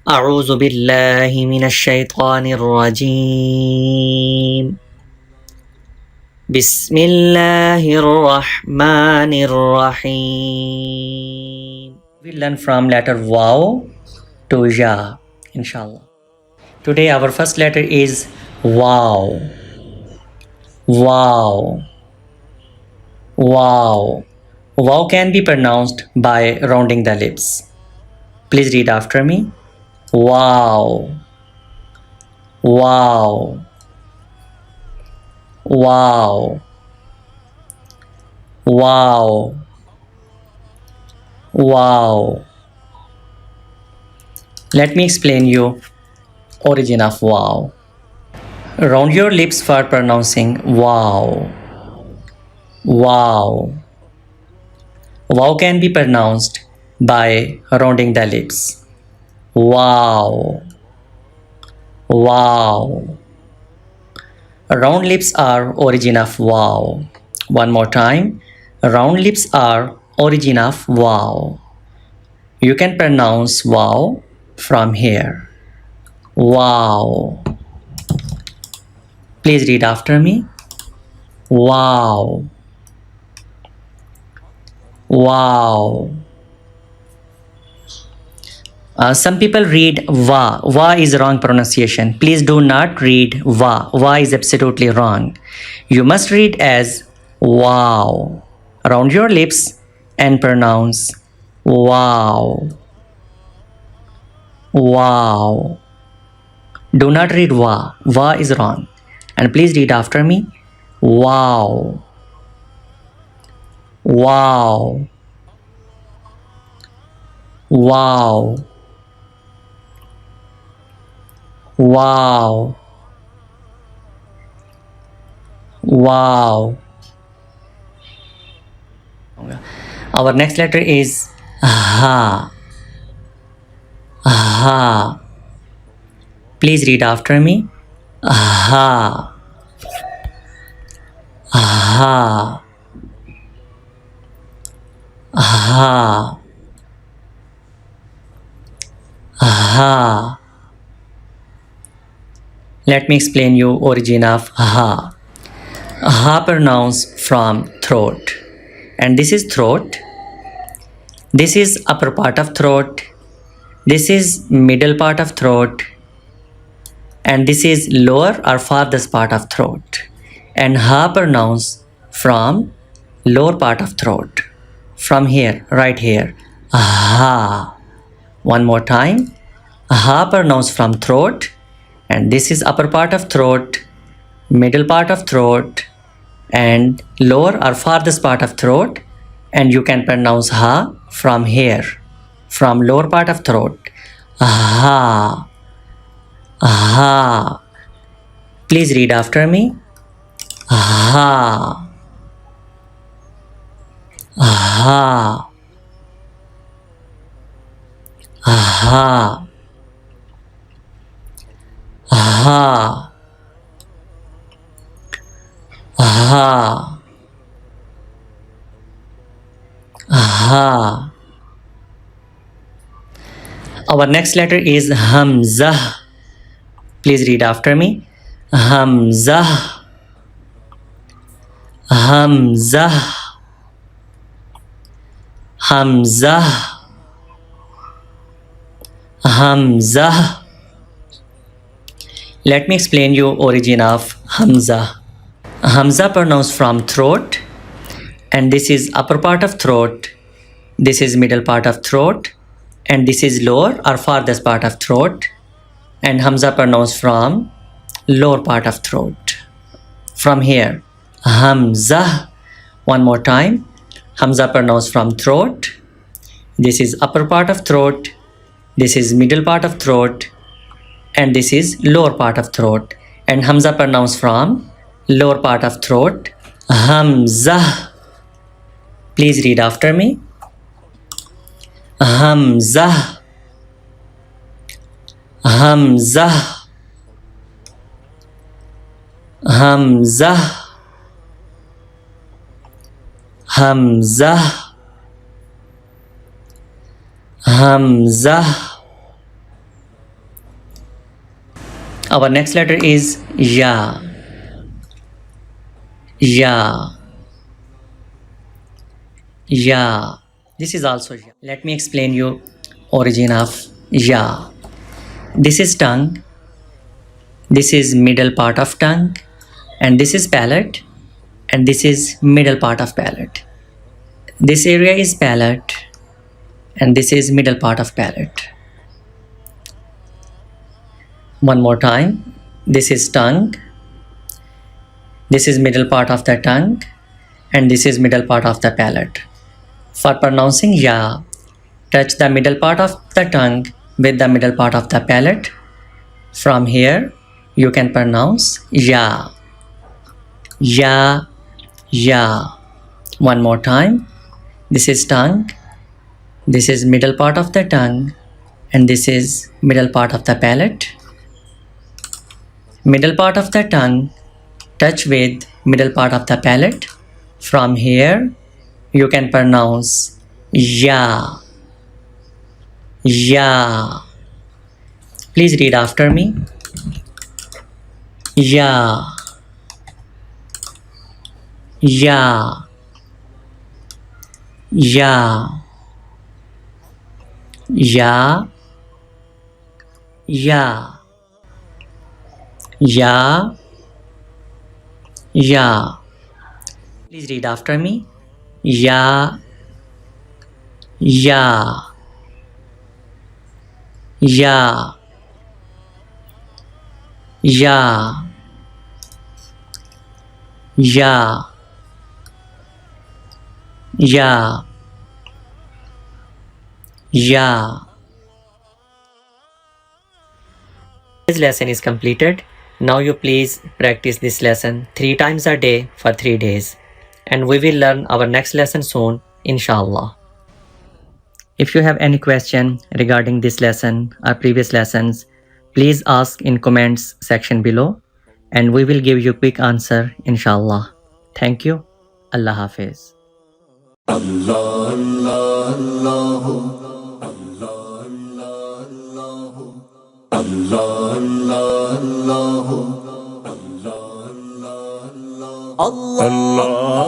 أعوذ بالله من الشيطان الرجيم بسم الله الرحمن الرحيم. We learn from letter Waw to Ya, inshallah. Today our first letter is Waw. Wow. Wow. Wow can be pronounced by rounding the lips. Please read after me. Wow. Wow. Wow. Wow. Wow. Let me explain you origin of wow. Round your lips for pronouncing wow. Wow. Wow can be pronounced by rounding the lips. Wow. Wow. Round lips are origin of wow. One more time. Round lips are origin of wow. You can pronounce wow from here. Wow. Please read after me. Wow. Wow. Some people read wa. Wa is wrong pronunciation. Please do not read wa. Wa is absolutely wrong. You must read as wow. Round your lips and pronounce wow. Wow. Do not read wa. Wa is wrong. And please read after me. Wow. Wow. Wow. Wow. Wow. Our next letter is ha. Ha. Please read after me. Ha. Ha. Ha. Ha. Let me explain you origin of ha. Ha pronounced from throat. And this is throat. This is upper part of throat. This is middle part of throat. And this is lower or farthest part of throat. And ha pronounced from lower part of throat. From here, right here. Ha. One more time. Ha pronounced from throat. And this is upper part of throat, middle part of throat, and lower or farthest part of throat. And you can pronounce ha from here, from lower part of throat. Ha. Ha. Please read after me. Ha. Ha. Ha. Ha. Ha. Ha. Our next letter is Hamzah. Please read after me. Hamzah. Hamzah. Hamzah. Hamzah. Let me explain you origin of Hamza. Hamza pronounced from throat, and this is upper part of throat, this is middle part of throat, and this is lower or farthest part of throat, and Hamza pronounced from lower part of throat. From here, Hamza. One more time. Hamza pronounced from throat. This is upper part of throat, this is middle part of throat, and this is lower part of throat. And Hamza pronounced from lower part of throat. Hamza. Please read after me. Hamza. Hamza. Hamza. Hamza. Hamza. Our next letter is Ya. Ya. Ya. This is also Ya. Let me explain you origin of Ya. This is tongue. This is middle part of tongue. And this is palate. And this is middle part of palate. This area is palate. And this is middle part of palate. One more time. This is tongue. This is middle part of the tongue. And this is middle part of the palate. For pronouncing Ya, touch the middle part of the tongue with the middle part of the palate. From here, you can pronounce Ya. Ya. Ya. One more time. This is tongue. This is middle part of the tongue. And this is middle part of the palate. Middle part of the tongue, touch with middle part of the palate. From here, you can pronounce Ya. Ya. Please read after me. Ya. Ya. Ya. Ya. Ya. Ya. Ya. Please read after me. Ya. Ya. Ya. Ya. Ya. Ya. Ya. This lesson is completed. Now you please practice this lesson 3 times a day for 3 days. And we will learn our next lesson soon, inshallah. If you have any question regarding this lesson or previous lessons, please ask in comments section below and we will give you quick answer, inshallah. Thank you. Allah Hafiz. Allah, Allah, Allah, Allah, Allah, Allah, Allah.